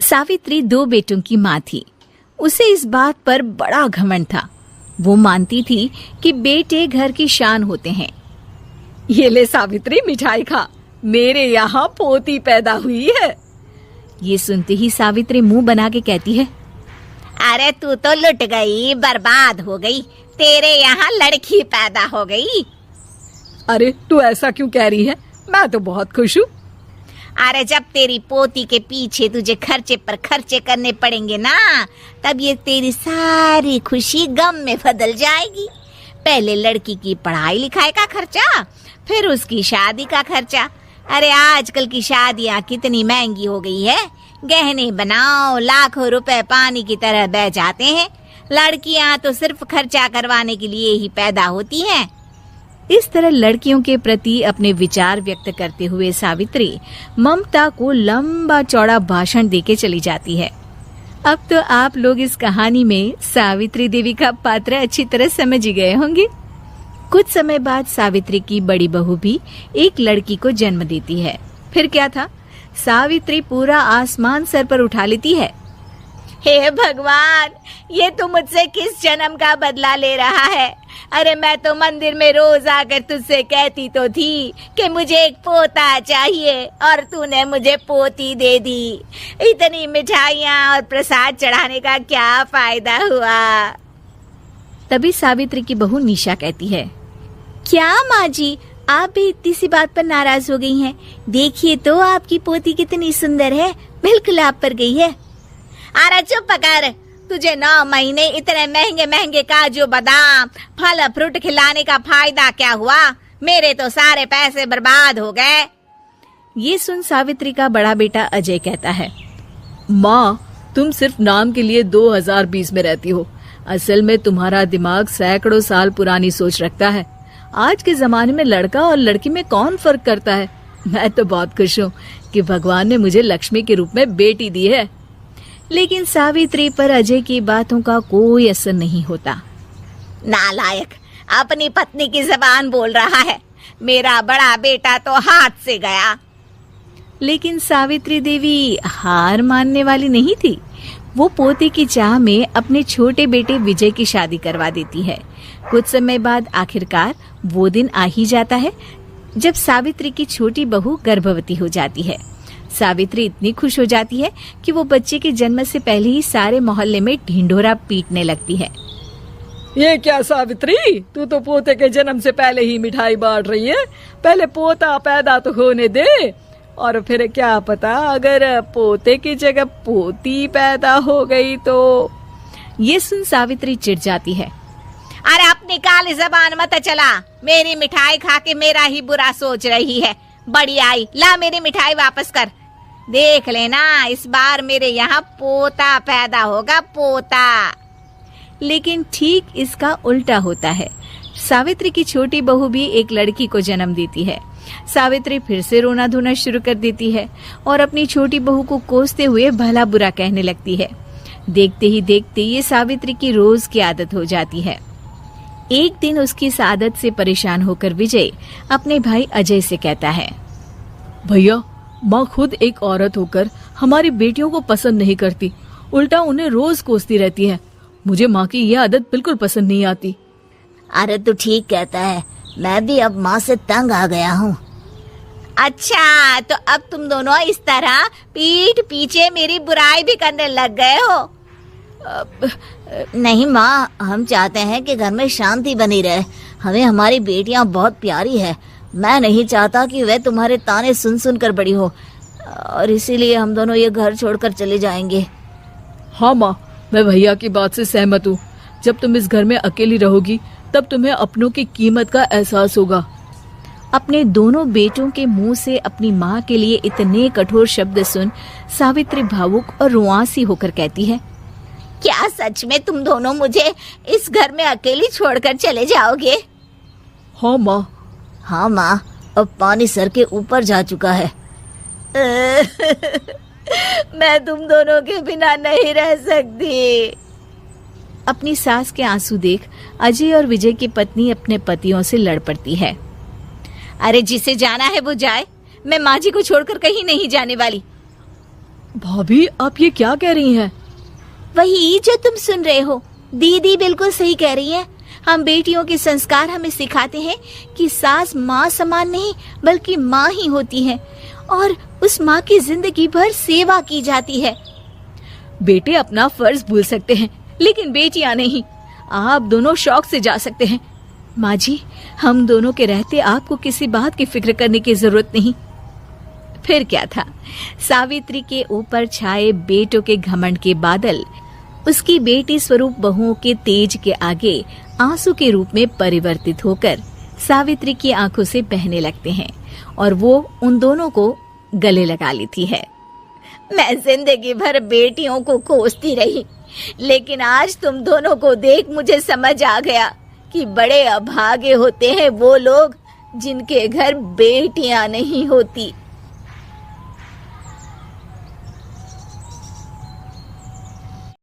सावित्री 2 बेटों की माँ थी। उसे इस बात पर बड़ा घमंड था। वो मानती थी कि बेटे घर की शान होते हैं। ये ले सावित्री, मिठाई खा, मेरे यहाँ पोती पैदा हुई है। ये सुनते ही सावित्री मुंह बना के कहती है, अरे तू तो लुट गई, बर्बाद हो गई, तेरे यहाँ लड़की पैदा हो गई। अरे तू ऐसा क्यों कह रही है, मैं तो बहुत खुश हूँ। अरे जब तेरी पोती के पीछे तुझे खर्चे पर खर्चे करने पड़ेंगे ना, तब ये तेरी सारी खुशी गम में बदल जाएगी। पहले लड़की की पढ़ाई लिखाई का खर्चा, फिर उसकी शादी का खर्चा। अरे आजकल की शादियाँ कितनी महंगी हो गई है, गहने बनाओ, लाखों रुपए पानी की तरह बह जाते हैं। लड़कियाँ तो सिर्फ खर्चा करवाने के लिए ही पैदा होती हैं। इस तरह लड़कियों के प्रति अपने विचार व्यक्त करते हुए सावित्री ममता को लंबा चौड़ा भाषण देके चली जाती है। अब तो आप लोग इस कहानी में सावित्री देवी का पात्र अच्छी तरह समझ ही गए होंगे। कुछ समय बाद सावित्री की बड़ी बहू भी एक लड़की को जन्म देती है। फिर क्या था, सावित्री पूरा आसमान सर पर उठा लेती है। हे भगवान, ये तू मुझसे किस जन्म का बदला ले रहा है? अरे मैं तो मंदिर में रोज आकर तुझसे कहती तो थी कि मुझे एक पोता चाहिए, और तूने मुझे पोती दे दी। इतनी मिठाइयाँ और प्रसाद चढ़ाने का क्या फायदा हुआ? तभी सावित्री की बहू निशा कहती है, क्या माँ जी, आप भी इतनी सी बात पर नाराज हो गई हैं? देखिए तो आपकी पोती कितनी सुंदर है, बिल्कुल आप पर गई है। अरे चुप कर, तुझे 9 महीने इतने महंगे महंगे काजू बादाम फल फ्रूट खिलाने का फायदा क्या हुआ? मेरे तो सारे पैसे बर्बाद हो गए। ये सुन सावित्री का बड़ा बेटा अजय कहता है, माँ, तुम सिर्फ नाम के लिए 2020 में रहती हो। असल में तुम्हारा दिमाग सैकड़ों साल पुरानी सोच रखता है। आज के जमाने में लड़का और लड़की में कौन फर्क करता है। मैं तो बहुत खुश हूँ कि भगवान ने मुझे लक्ष्मी के रूप में बेटी दी है। लेकिन सावित्री पर अजय की बातों का कोई असर नहीं होता। नालायक, अपनी पत्नी की जबान बोल रहा है। मेरा बड़ा बेटा तो हाथ से गया। लेकिन सावित्री देवी हार मानने वाली नहीं थी। वो पोते की चाह में अपने छोटे बेटे विजय की शादी करवा देती है। कुछ समय बाद आखिरकार वो दिन आ ही जाता है जब सावित्री की छोटी बहू गर्भवती हो जाती है। सावित्री इतनी खुश हो जाती है कि वो बच्चे के जन्म से पहले ही सारे मोहल्ले में ढिंढोरा पीटने लगती है। ये क्या सावित्री, तू तो पोते के जन्म से पहले ही मिठाई बांट रही है। पहले पोता पैदा तो होने दे, और फिर क्या पता अगर पोते की जगह पोती पैदा हो गई तो। ये सुन सावित्री चिढ़ जाती है। अरे अपनी काली जबान मत चला, मेरी मिठाई खा के मेरा ही बुरा सोच रही है। बड़ी आई, ला मेरी मिठाई वापस कर। देख लेना, इस बार मेरे यहाँ पोता पैदा होगा, पोता। लेकिन ठीक इसका उल्टा होता है। सावित्री की छोटी बहू भी एक लड़की को जन्म देती है। सावित्री फिर से रोना धोना शुरू कर देती है और अपनी छोटी बहू को कोसते हुए भला बुरा कहने लगती है। देखते ही देखते ये सावित्री की रोज की आदत हो जाती है। एक दिन उसकी इस आदत से परेशान होकर विजय अपने भाई अजय से कहता है, भैया, माँ खुद एक औरत होकर हमारी बेटियों को पसंद नहीं करती, उल्टा उन्हें रोज कोसती रहती है। मुझे माँ की यह आदत बिल्कुल पसंद नहीं आती। अरे तू ठीक कहता है, मैं भी अब माँ से तंग आ गया हूँ। अच्छा, तो अब तुम दोनों इस तरह पीठ पीछे मेरी बुराई भी करने लग गए हो? नहीं माँ, हम चाहते हैं कि घर में शांति बनी रहे। हमें हमारी बेटियाँ बहुत प्यारी है। मैं नहीं चाहता कि वे तुम्हारे ताने सुन सुन कर बड़ी हो, और इसीलिए हम दोनों ये घर छोड़कर चले जाएंगे। हाँ माँ, मैं भैया की बात से सहमत हूँ। जब तुम इस घर में अकेली रहोगी तब तुम्हें अपनों की कीमत का एहसास होगा। अपने दोनों बेटों के मुंह से अपनी माँ के लिए इतने कठोर शब्द सुन सावित्री भावुक और रुआंसी होकर कहती है, क्या सच में तुम दोनों मुझे इस घर में अकेली छोड़कर चले जाओगे? हाँ माँ। हाँ माँ, अब पानी सर के ऊपर जा चुका है। मैं तुम दोनों के बिना नहीं रह सकती। अपनी सास के आंसू देख अजय और विजय की पत्नी अपने पतियों से लड़ पड़ती है। अरे जिसे जाना है वो जाए, मैं माँ जी को छोड़कर कहीं नहीं जाने वाली। भाभी, आप ये क्या कह रही हैं? वही जो तुम सुन रहे हो, दीदी बिल्कुल सही कह रही है। हम बेटियों के संस्कार हमें सिखाते हैं कि सास माँ समान नहीं बल्कि माँ ही होती है और उस माँ की जिंदगी भर सेवा की जाती है। बेटे अपना फर्ज भूल सकते हैं, लेकिन बेटियां नहीं। आप दोनों शौक से जा सकते हैं। माँ जी, हम दोनों के रहते आपको किसी बात की फिक्र करने की जरूरत नहीं। फिर क्या था, सावित्री के ऊपर छाए बेटों के घमंड के बादल उसकी बेटी स्वरूप बहुओं के तेज के आगे आंसू के रूप में परिवर्तित होकर सावित्री की आंखों से बहने लगते हैं और वो उन दोनों को गले लगा लेती है। मैं जिंदगी भर बेटियों को कोसती रही, लेकिन आज तुम दोनों को देख मुझे समझ आ गया कि बड़े अभागे होते हैं वो लोग जिनके घर बेटियां नहीं होती।